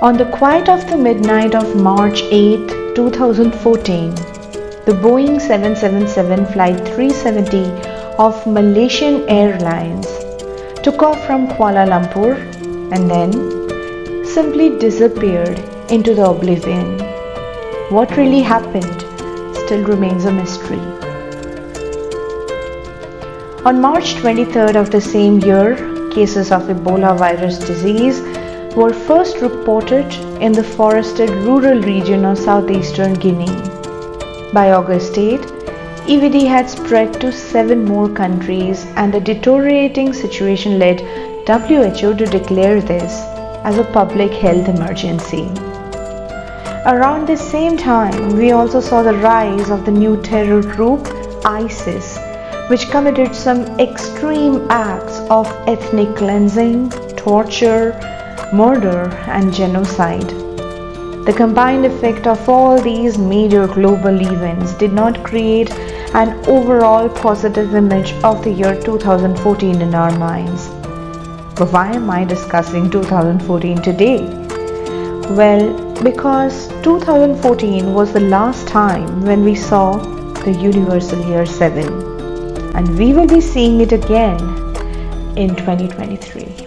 On the quiet of the midnight of March 8, 2014, the Boeing 777 Flight 370 of Malaysian Airlines took off from Kuala Lumpur and then simply disappeared into the oblivion. What really happened still remains a mystery. On March 23rd of the same year, cases of Ebola virus disease were first reported in the forested rural region of southeastern Guinea. By August 8, EVD had spread to 7 more countries, and the deteriorating situation led WHO to declare this as a public health emergency. Around the same time, we also saw the rise of the new terror group ISIS, which committed some extreme acts of ethnic cleansing, torture, murder, and genocide. The combined effect of all these major global events did not create an overall positive image of the year 2014 in our minds. But why am I discussing 2014 today? Well, because 2014 was the last time when we saw the universal year 7, and we will be seeing it again in 2023.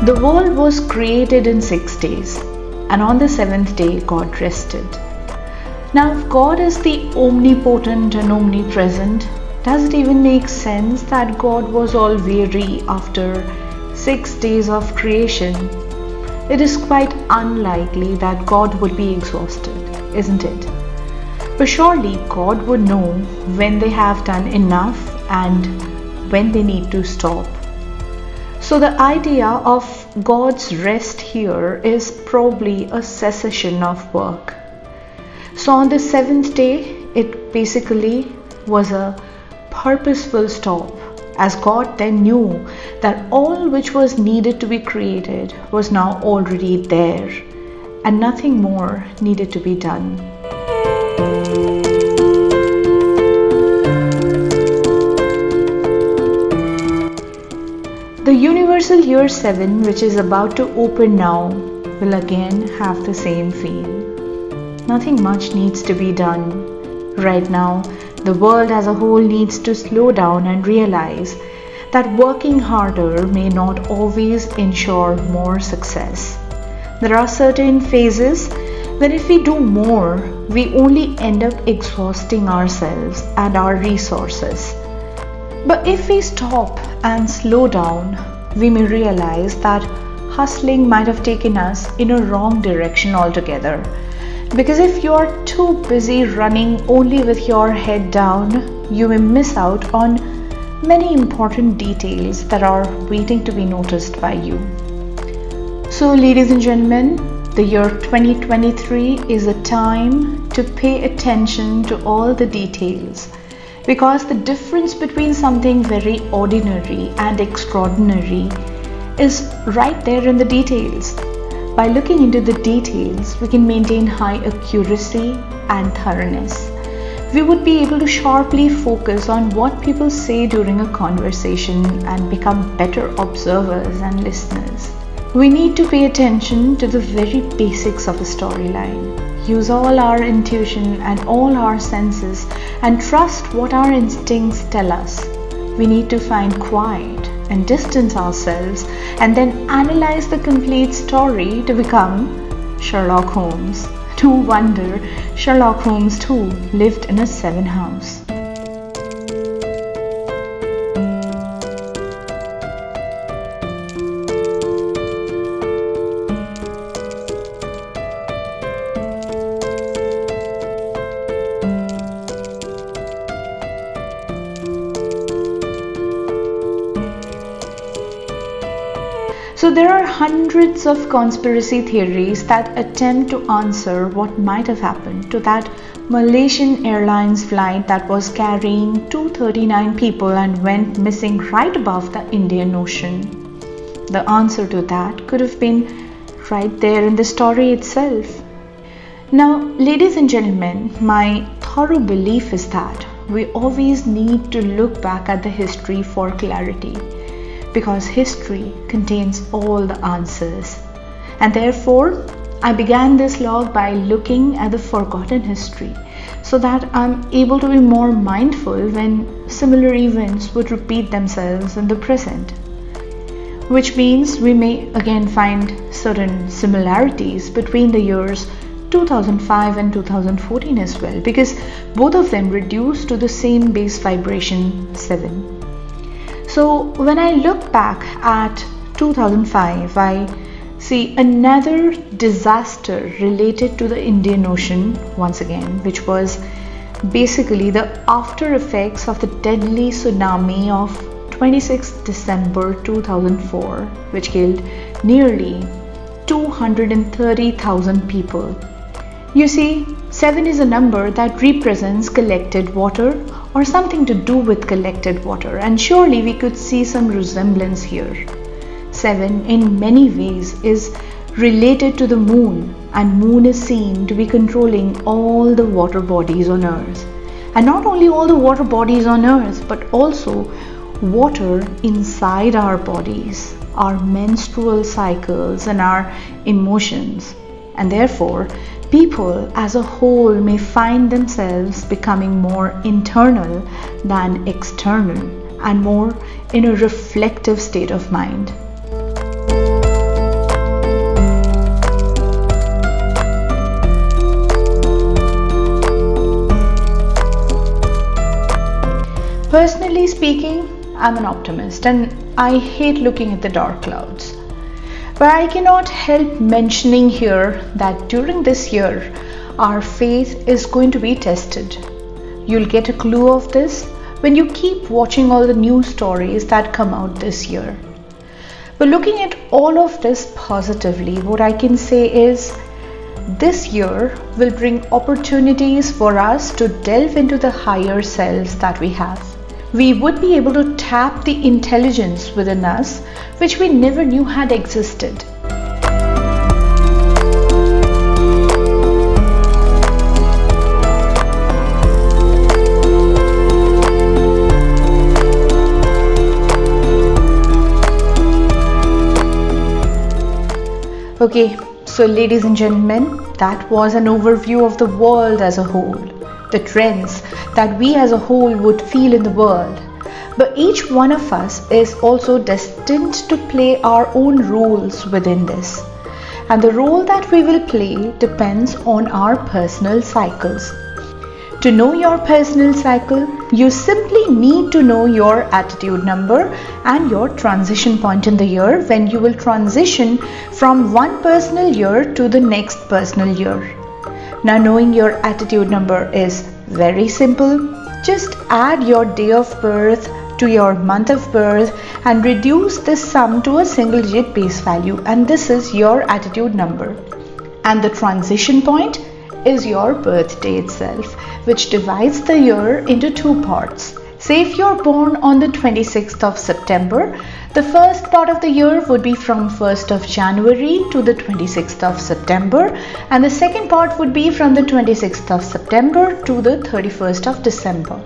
The world was created in 6 days, and on the 7th day God rested. Now, if God is the omnipotent and omnipresent, does it even make sense that God was all weary after 6 days of creation? It is quite unlikely that God would be exhausted, isn't it? But surely God would know when they have done enough and when they need to stop. So the idea of God's rest here is probably a cessation of work. So on the 7th day, it basically was a purposeful stop, as God then knew that all which was needed to be created was now already there, and nothing more needed to be done. The universal year 7, which is about to open now, will again have the same feel. Nothing much needs to be done. Right now, the world as a whole needs to slow down and realize that working harder may not always ensure more success. There are certain phases when if we do more, we only end up exhausting ourselves and our resources. But if we stop and slow down, we may realize that hustling might have taken us in a wrong direction altogether. Because if you are too busy running only with your head down, you may miss out on many important details that are waiting to be noticed by you. So, ladies and gentlemen, the year 2023 is a time to pay attention to all the details, because the difference between something very ordinary and extraordinary is right there in the details. By looking into the details, we can maintain high accuracy and thoroughness. We would be able to sharply focus on what people say during a conversation and become better observers and listeners. We need to pay attention to the very basics of a storyline. Use all our intuition and all our senses and trust what our instincts tell us. We need to find quiet and distance ourselves and then analyze the complete story to become Sherlock Holmes. No wonder Sherlock Holmes too lived in a 7 house. So there are hundreds of conspiracy theories that attempt to answer what might have happened to that Malaysian Airlines flight that was carrying 239 people and went missing right above the Indian Ocean. The answer to that could have been right there in the story itself. Now, ladies and gentlemen, my thorough belief is that we always need to look back at the history for clarity, because history contains all the answers. And therefore, I began this log by looking at the forgotten history so that I'm able to be more mindful when similar events would repeat themselves in the present. Which means we may again find certain similarities between the years 2005 and 2014 as well, because both of them reduce to the same base vibration 7. So when I look back at 2005, I see another disaster related to the Indian Ocean once again, which was basically the after effects of the deadly tsunami of 26 December 2004, which killed nearly 230,000 people. You see, 7 is a number that represents collected water or something to do with collected water, and surely we could see some resemblance here. 7 in many ways is related to the moon, and moon is seen to be controlling all the water bodies on earth. And not only all the water bodies on earth, but also water inside our bodies, our menstrual cycles and our emotions. And therefore, people as a whole may find themselves becoming more internal than external and more in a reflective state of mind. Personally speaking, I'm an optimist and I hate looking at the dark clouds. But I cannot help mentioning here that during this year, our faith is going to be tested. You'll get a clue of this when you keep watching all the news stories that come out this year. But looking at all of this positively, what I can say is this year will bring opportunities for us to delve into the higher selves that we have. We would be able to tap the intelligence within us, which we never knew had existed. Okay, so ladies and gentlemen, that was an overview of the world as a whole, the trends that we as a whole would feel in the world. But each one of us is also destined to play our own roles within this. And the role that we will play depends on our personal cycles. To know your personal cycle, you simply need to know your attitude number and your transition point in the year when you will transition from one personal year to the next personal year. Now, knowing your attitude number is very simple. Just add your day of birth to your month of birth and reduce this sum to a single digit base value, and this is your attitude number. And the transition point is your birthday itself, which divides the year into two parts. Say if you're born on the 26th of September, the first part of the year would be from 1st of January to the 26th of September, and the second part would be from the 26th of September to the 31st of December.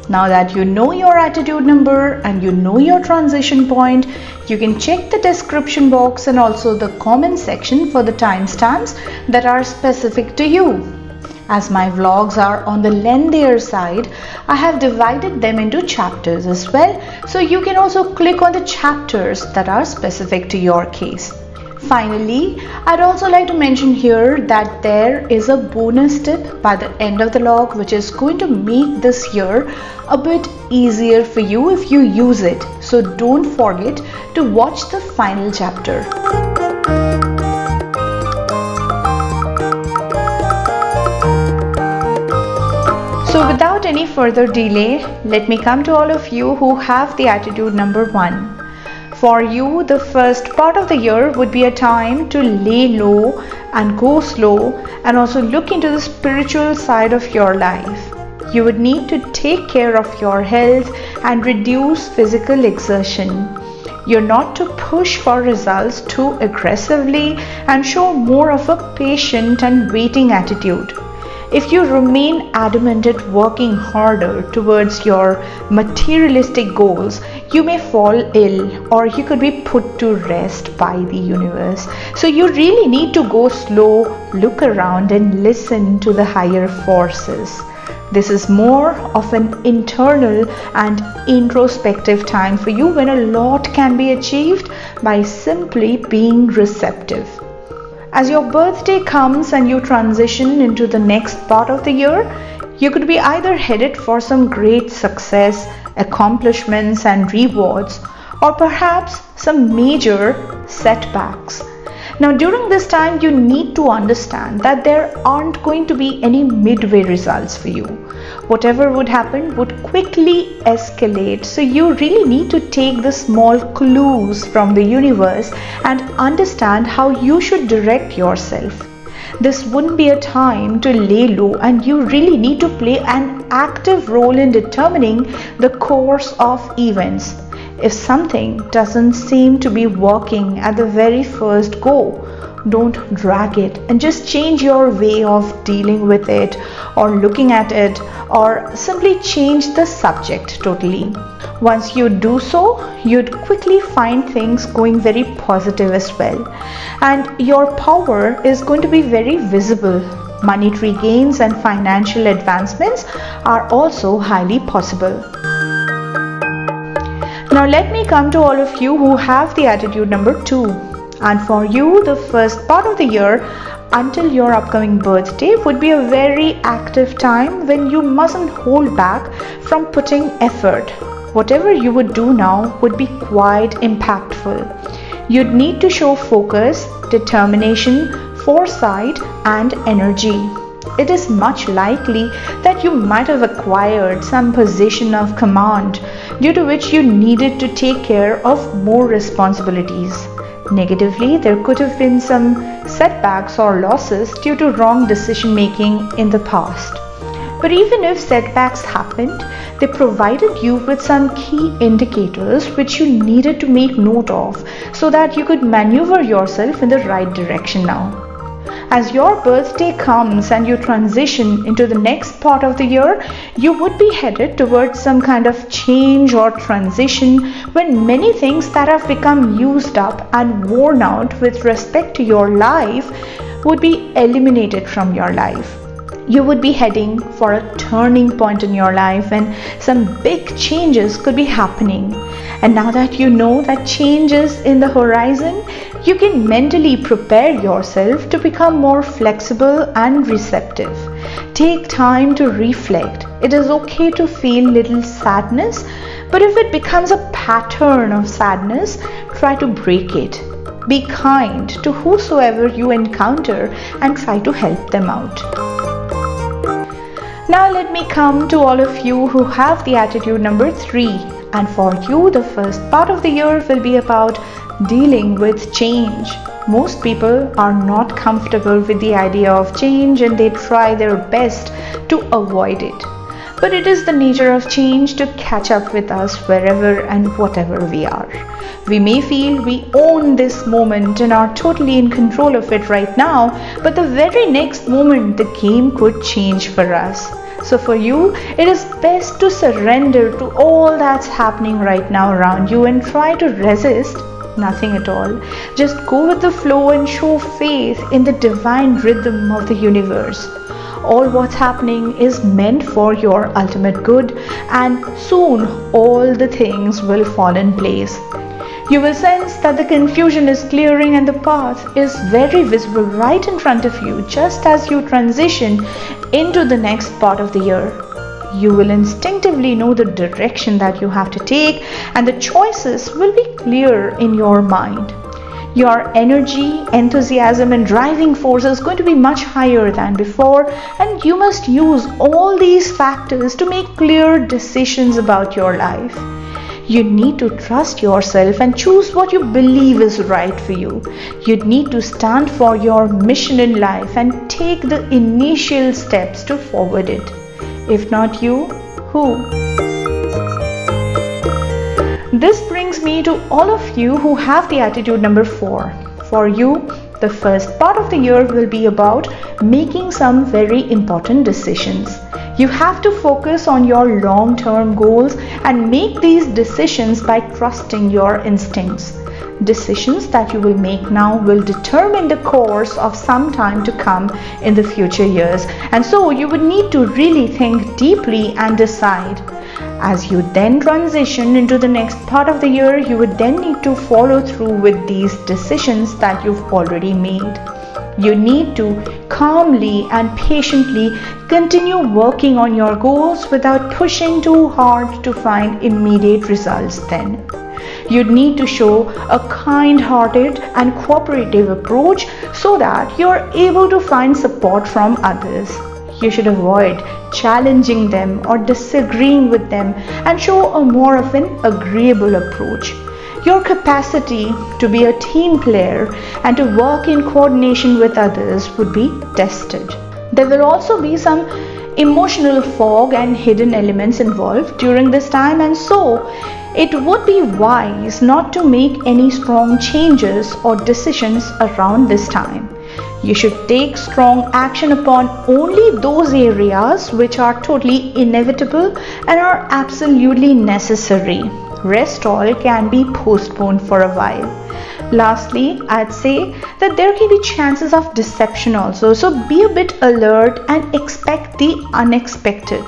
Now that you know your attitude number and you know your transition point, you can check the description box and also the comment section for the timestamps that are specific to you. As my vlogs are on the lengthier side, I have divided them into chapters as well, so you can also click on the chapters that are specific to your case. Finally, I'd also like to mention here that there is a bonus tip by the end of the log which is going to make this year a bit easier for you if you use it. So don't forget to watch the final chapter. So without any further delay, let me come to all of you who have the attitude number 1. For you, the first part of the year would be a time to lay low and go slow and also look into the spiritual side of your life. You would need to take care of your health and reduce physical exertion. You're not to push for results too aggressively and show more of a patient and waiting attitude. If you remain adamant at working harder towards your materialistic goals, you may fall ill or you could be put to rest by the universe. So you really need to go slow, look around and listen to the higher forces. This is more of an internal and introspective time for you when a lot can be achieved by simply being receptive. As your birthday comes and you transition into the next part of the year, you could be either headed for some great success, accomplishments and rewards, or perhaps some major setbacks. Now during this time you need to understand that there aren't going to be any midway results for you. Whatever would happen would quickly escalate, so you really need to take the small clues from the universe and understand how you should direct yourself. This wouldn't be a time to lay low, and you really need to play an active role in determining the course of events. If something doesn't seem to be working at the very first go, don't drag it and just change your way of dealing with it or looking at it, or simply change the subject totally. Once you do so, you'd quickly find things going very positive as well, and your power is going to be very visible. Monetary gains and financial advancements are also highly possible. Now let me come to all of you who have the attitude number 2. And for you, the first part of the year until your upcoming birthday would be a very active time when you mustn't hold back from putting effort. Whatever you would do now would be quite impactful. You'd need to show focus, determination, foresight and energy. It is much likely that you might have acquired some position of command, due to which you needed to take care of more responsibilities. Negatively, there could have been some setbacks or losses due to wrong decision making in the past. But even if setbacks happened, they provided you with some key indicators which you needed to make note of so that you could maneuver yourself in the right direction now. As your birthday comes and you transition into the next part of the year, you would be headed towards some kind of change or transition when many things that have become used up and worn out with respect to your life would be eliminated from your life. You would be heading for a turning point in your life and some big changes could be happening. And now that you know that change is in the horizon, you can mentally prepare yourself to become more flexible and receptive. Take time to reflect. It is okay to feel little sadness, but if it becomes a pattern of sadness, try to break it. Be kind to whosoever you encounter and try to help them out. Now let me come to all of you who have the attitude number 3. And for you, the first part of the year will be about dealing with change. Most people are not comfortable with the idea of change and they try their best to avoid it. But it is the nature of change to catch up with us wherever and whatever we are. We may feel we own this moment and are totally in control of it right now, but the very next moment the game could change for us. So for you, it is best to surrender to all that's happening right now around you and try to resist nothing at all. Just go with the flow and show faith in the divine rhythm of the universe. All what's happening is meant for your ultimate good, and soon all the things will fall in place. You will sense that the confusion is clearing and the path is very visible right in front of you just as you transition into the next part of the year. You will instinctively know the direction that you have to take and the choices will be clear in your mind. Your energy, enthusiasm and driving force is going to be much higher than before, and you must use all these factors to make clear decisions about your life. You need to trust yourself and choose what you believe is right for you. You need to stand for your mission in life and take the initial steps to forward it. If not you, who? This brings brings me to all of you who have the attitude number 4. For you, the first part of the year will be about making some very important decisions. You have to focus on your long-term goals and make these decisions by trusting your instincts. Decisions that you will make now will determine the course of some time to come in the future years, and so you would need to really think deeply and decide. As you then transition into the next part of the year, you would then need to follow through with these decisions that you've already made. You need to calmly and patiently continue working on your goals without pushing too hard to find immediate results then. You'd need to show a kind-hearted and cooperative approach so that you're able to find support from others. You should avoid challenging them or disagreeing with them and show a more of an agreeable approach. Your capacity to be a team player and to work in coordination with others would be tested. There will also be some emotional fog and hidden elements involved during this time, and so it would be wise not to make any strong changes or decisions around this time. You should take strong action upon only those areas which are totally inevitable and are absolutely necessary. Rest all can be postponed for a while. Lastly, I'd say that there can be chances of deception also, so be a bit alert and expect the unexpected.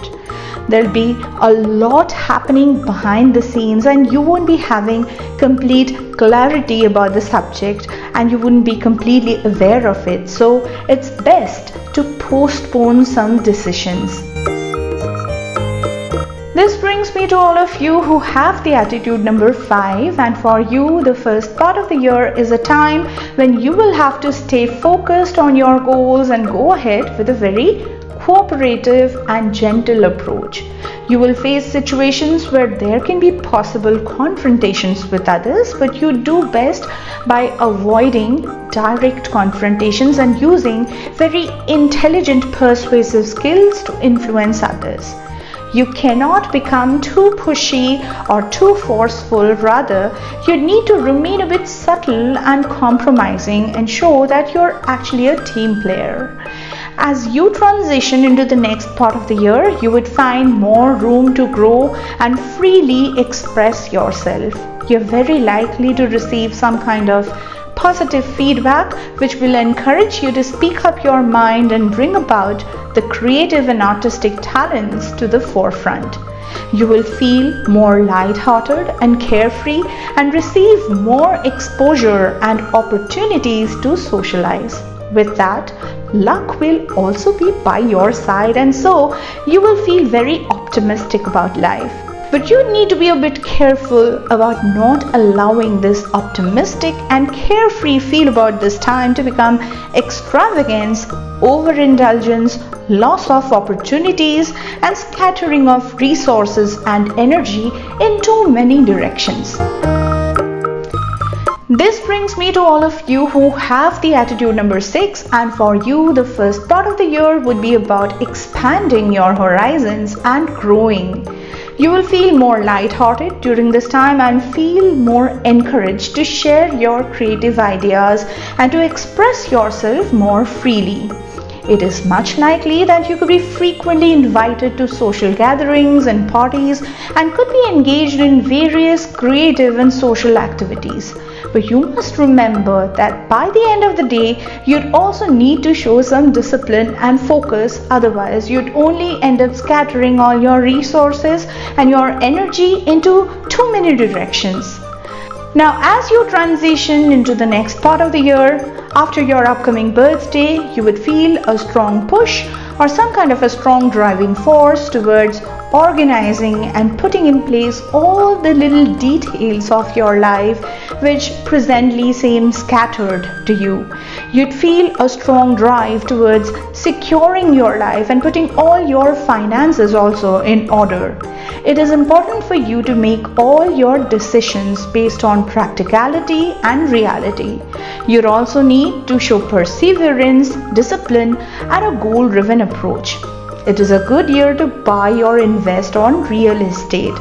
There'll be a lot happening behind the scenes and you won't be having complete clarity about the subject and you wouldn't be completely aware of it. So it's best to postpone some decisions. This brings me to all of you who have the attitude number 5, and for you the first part of the year is a time when you will have to stay focused on your goals and go ahead with a very cooperative and gentle approach. You will face situations where there can be possible confrontations with others, but you do best by avoiding direct confrontations and using very intelligent persuasive skills to influence others. You cannot become too pushy or too forceful, rather you need to remain a bit subtle and compromising and show that you're actually a team player. As you transition into the next part of the year, you would find more room to grow and freely express yourself. You're very likely to receive some kind of positive feedback which will encourage you to speak up your mind and bring about the creative and artistic talents to the forefront. You will feel more light-hearted and carefree and receive more exposure and opportunities to socialize. With that, luck will also be by your side, and so you will feel very optimistic about life. But you need to be a bit careful about not allowing this optimistic and carefree feel about this time to become extravagance, overindulgence, loss of opportunities, and scattering of resources and energy in too many directions. This brings me to all of you who have the attitude number 6, and for you the first part of the year would be about expanding your horizons and growing. You will feel more light-hearted during this time and feel more encouraged to share your creative ideas and to express yourself more freely. It is much likely that you could be frequently invited to social gatherings and parties and could be engaged in various creative and social activities. But you must remember that by the end of the day, you'd also need to show some discipline and focus, otherwise you'd only end up scattering all your resources and your energy into too many directions. Now, as you transition into the next part of the year, after your upcoming birthday, you would feel a strong push or some kind of a strong driving force towards organizing and putting in place all the little details of your life which presently seem scattered to you. You'd feel a strong drive towards securing your life and putting all your finances also in order. It is important for you to make all your decisions based on practicality and reality. You also need to show perseverance, discipline, and a goal-driven approach. It is a good year to buy or invest on real estate.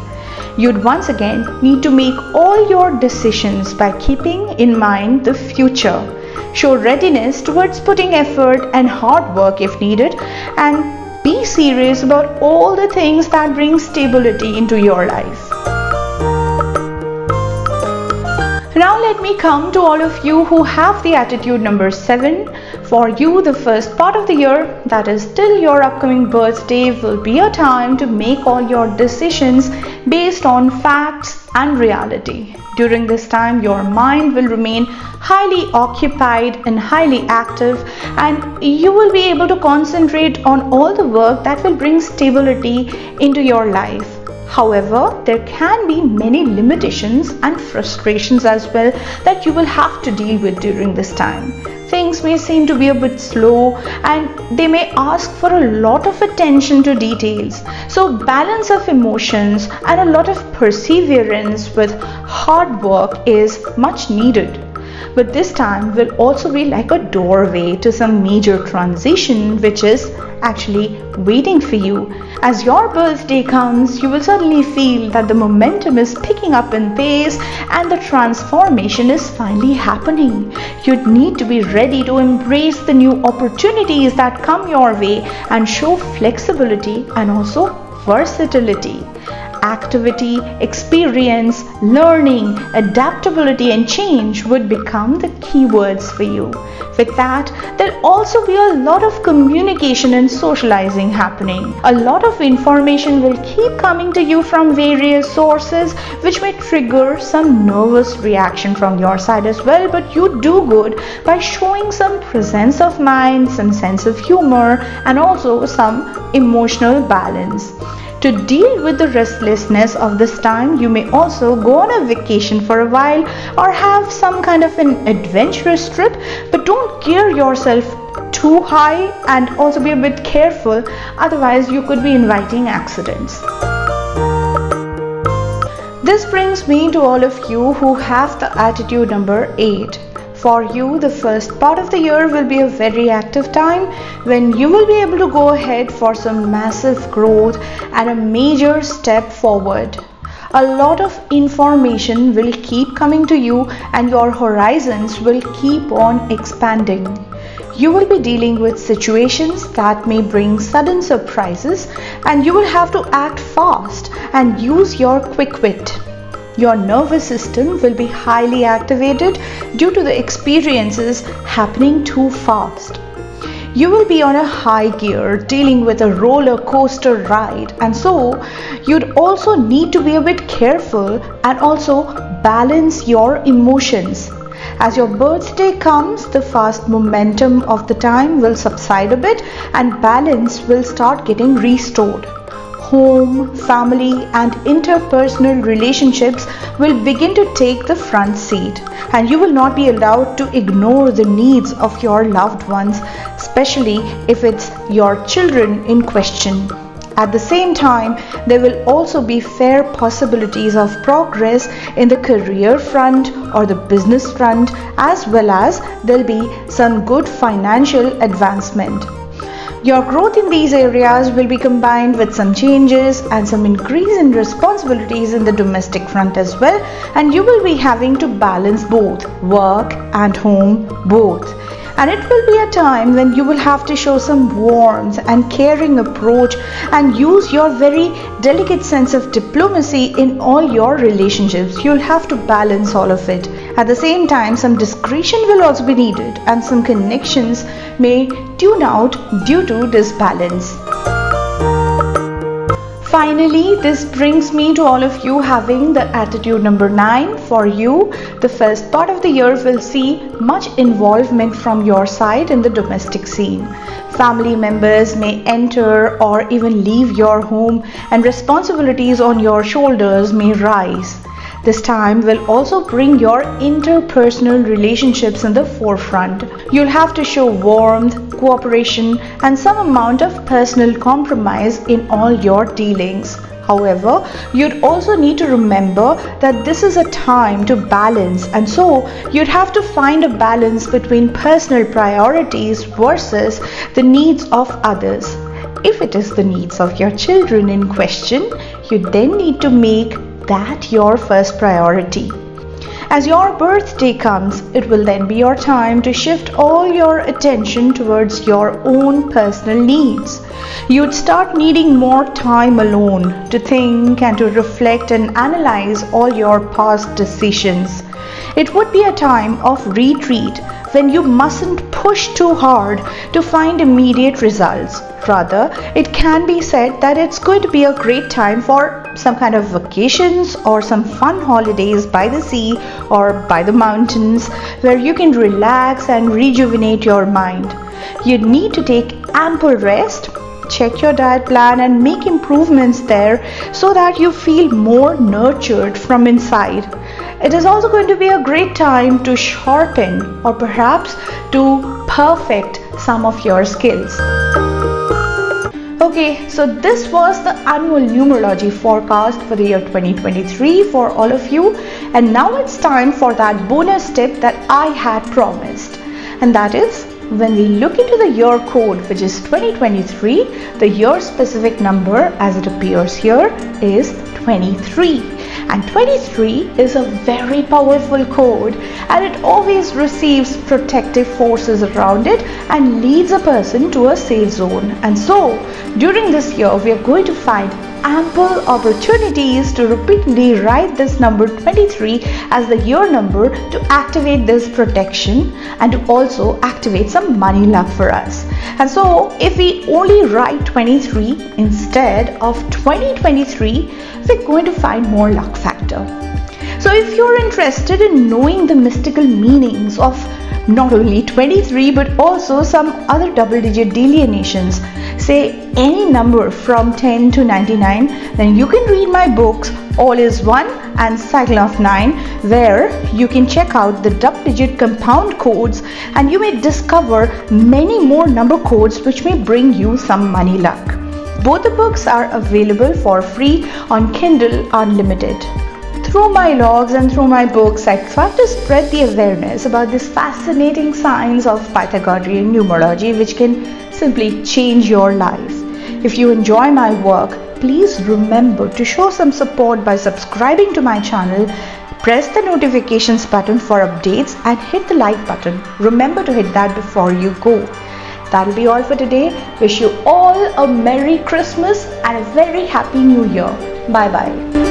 You'd once again need to make all your decisions by keeping in mind the future. Show readiness towards putting effort and hard work if needed, and be serious about all the things that bring stability into your life. Now let me come to all of you who have the attitude number 7. For you, the first part of the year, that is till your upcoming birthday, will be a time to make all your decisions based on facts and reality. During this time, your mind will remain highly occupied and highly active, and you will be able to concentrate on all the work that will bring stability into your life. However, there can be many limitations and frustrations as well that you will have to deal with during this time. Things may seem to be a bit slow and they may ask for a lot of attention to details. So balance of emotions and a lot of perseverance with hard work is much needed. But this time will also be like a doorway to some major transition which is actually waiting for you. As your birthday comes, you will suddenly feel that the momentum is picking up in pace and the transformation is finally happening. You'd need to be ready to embrace the new opportunities that come your way and show flexibility and also versatility. Activity, experience, learning, adaptability and change would become the keywords for you. With that, there'll also be a lot of communication and socializing happening. A lot of information will keep coming to you from various sources, which may trigger some nervous reaction from your side as well, but you do good by showing some presence of mind, some sense of humor and also some emotional balance. To deal with the restlessness of this time, you may also go on a vacation for a while or have some kind of an adventurous trip, but don't gear yourself too high and also be a bit careful, otherwise you could be inviting accidents. This brings me to all of you who have the attitude number 8. For you, the first part of the year will be a very active time when you will be able to go ahead for some massive growth and a major step forward. A lot of information will keep coming to you and your horizons will keep on expanding. You will be dealing with situations that may bring sudden surprises and you will have to act fast and use your quick wit. Your nervous system will be highly activated due to the experiences happening too fast. You will be on a high gear dealing with a roller coaster ride, and so you'd also need to be a bit careful and also balance your emotions. As your birthday comes, the fast momentum of the time will subside a bit and balance will start getting restored. Home, family and interpersonal relationships will begin to take the front seat, and you will not be allowed to ignore the needs of your loved ones, especially if it's your children in question. At the same time, there will also be fair possibilities of progress in the career front or the business front, as well as there'll be some good financial advancement. Your growth in these areas will be combined with some changes and some increase in responsibilities in the domestic front as well, and you will be having to balance both work and home both. And it will be a time when you will have to show some warmth and caring approach and use your very delicate sense of diplomacy in all your relationships. You'll have to balance all of it. At the same time, some discretion will also be needed and some connections may tune out due to disbalance. Finally, this brings me to all of you having the attitude number 9. For you, the first part of the year will see much involvement from your side in the domestic scene. Family members may enter or even leave your home, and responsibilities on your shoulders may rise. This time will also bring your interpersonal relationships in the forefront. You'll have to show warmth, cooperation, and some amount of personal compromise in all your dealings. However, you'd also need to remember that this is a time to balance, and so you'd have to find a balance between personal priorities versus the needs of others. If it is the needs of your children in question, you then need to make that your first priority. As your birthday comes, it will then be your time to shift all your attention towards your own personal needs. You'd start needing more time alone to think and to reflect and analyze all your past decisions. It would be a time of retreat when you mustn't push too hard to find immediate results. Rather, it can be said that it's going to be a great time for some kind of vacations or some fun holidays by the sea or by the mountains where you can relax and rejuvenate your mind. You need to take ample rest, check your diet plan and make improvements there so that you feel more nurtured from inside. It is also going to be a great time to sharpen or perhaps to perfect some of your skills. Okay, so this was the annual numerology forecast for the year 2023 for all of you, and now it's time for that bonus tip that I had promised, and that is when we look into the year code, which is 2023, the year specific number as it appears here is 23. And 23 is a very powerful code, and it always receives protective forces around it and leads a person to a safe zone. And so during this year we are going to find ample opportunities to repeatedly write this number 23 as the year number to activate this protection and to also activate some money luck for us. And so if we only write 23 instead of 2023, we're going to find more luck factor. So if you're interested in knowing the mystical meanings of not only 23 but also some other double-digit delineations, say any number from 10 to 99, then you can read my books All is One and Cycle of 9, where you can check out the double-digit compound codes and you may discover many more number codes which may bring you some money luck. Both the books are available for free on Kindle Unlimited. Through my logs and through my books, I try to spread the awareness about this fascinating science of Pythagorean numerology, which can simply change your life. If you enjoy my work, please remember to show some support by subscribing to my channel. Press the notifications button for updates and hit the like button. Remember to hit that before you go. That'll be all for today. Wish you all a Merry Christmas and a very Happy New Year. Bye bye.